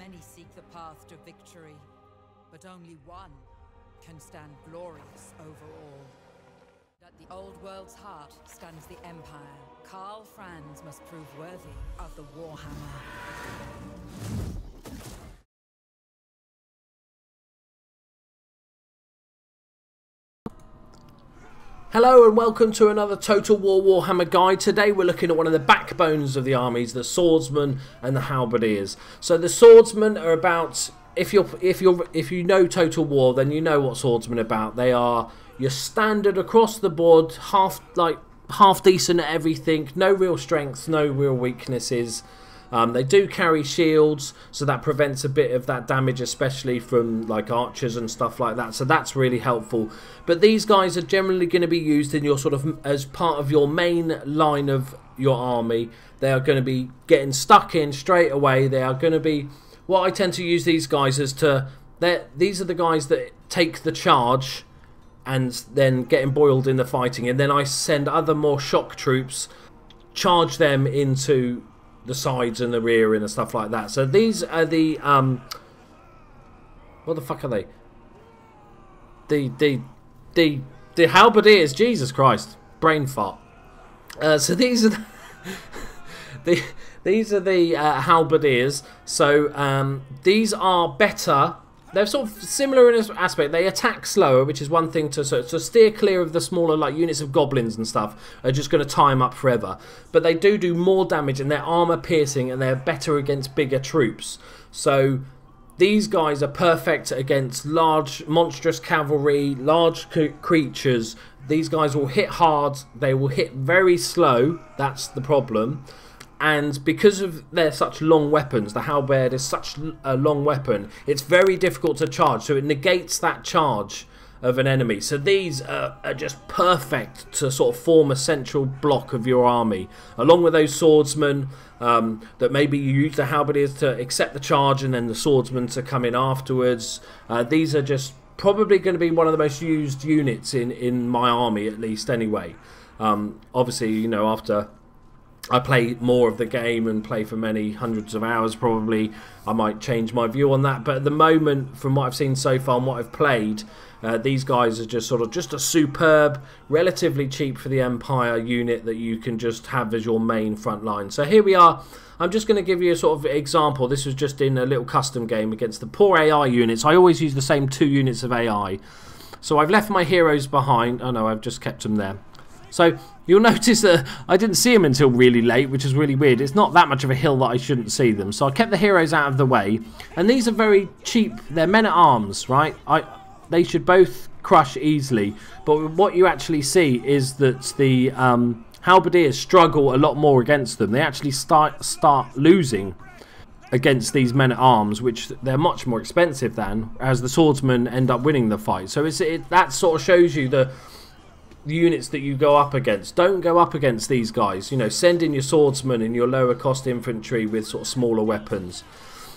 Many seek the path to victory, but only one can stand glorious over all. At the old world's heart stands the Empire. Karl Franz must prove worthy of the Warhammer. Hello and welcome to another Total War Warhammer guide. Today we're looking at one of the backbones of the armies, the Swordsmen and the Halberdiers. So the Swordsmen are about, if you know Total War, then you know what Swordsmen are about. They are your standard across the board, half decent at everything, no real strengths, no real weaknesses. They do carry shields, so that prevents a bit of that damage, especially from like archers and stuff like that, so that's really helpful. But these guys are generally going to be used in your sort of as part of your main line of your army. They are going to be getting stuck in straight away. They are going to be, what I tend to use these guys as to, these are the guys that take the charge and then get embroiled in the fighting, and then I send other more shock troops, charge them into the sides and the rear and stuff like that. So these are the what the fuck are they? The Halberdiers. Jesus Christ, brain fart. So these are these are the Halberdiers. So these are better. They're sort of similar in this aspect. They attack slower, which is one thing to steer clear of the smaller like units of goblins and stuff. Are just going to tie them up forever. But they do more damage, and they're armor piercing, and they're better against bigger troops. So these guys are perfect against large, monstrous cavalry, large creatures. These guys will hit hard. They will hit very slow. That's the problem. And because of they're such long weapons, the halberd is such a long weapon, it's very difficult to charge, so it negates that charge of an enemy. So these are just perfect to sort of form a central block of your army, along with those swordsmen that maybe you use the halberdiers to accept the charge and then the swordsmen to come in afterwards. These are just probably going to be one of the most used units in my army, at least anyway. Obviously, you know, after I play more of the game and play for many hundreds of hours, probably I might change my view on that. But at the moment, from what I've seen so far and what I've played, these guys are just a superb, relatively cheap for the Empire unit that you can just have as your main front line. So here we are. I'm just going to give you a sort of example. This was just in a little custom game against the poor AI units. I always use the same 2 units of AI. So I've left my heroes behind. Oh no, I've just kept them there. So you'll notice that I didn't see them until really late, which is really weird. It's not that much of a hill that I shouldn't see them. So I kept the heroes out of the way. And these are very cheap. They're men-at-arms, right? They should both crush easily. But what you actually see is that the Halberdiers struggle a lot more against them. They actually start losing against these men-at-arms, which they're much more expensive than, as the swordsmen end up winning the fight. So that sort of shows you the units that you go up against. Don't go up against these guys. You know, send in your swordsmen and your lower cost infantry with sort of smaller weapons.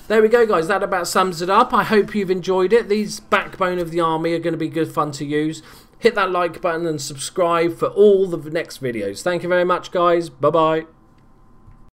There we go, guys. That about sums it up. I hope you've enjoyed it. These backbone of the army are going to be good fun to use. Hit that like button and subscribe for all the next videos. Thank you very much, guys. Bye bye.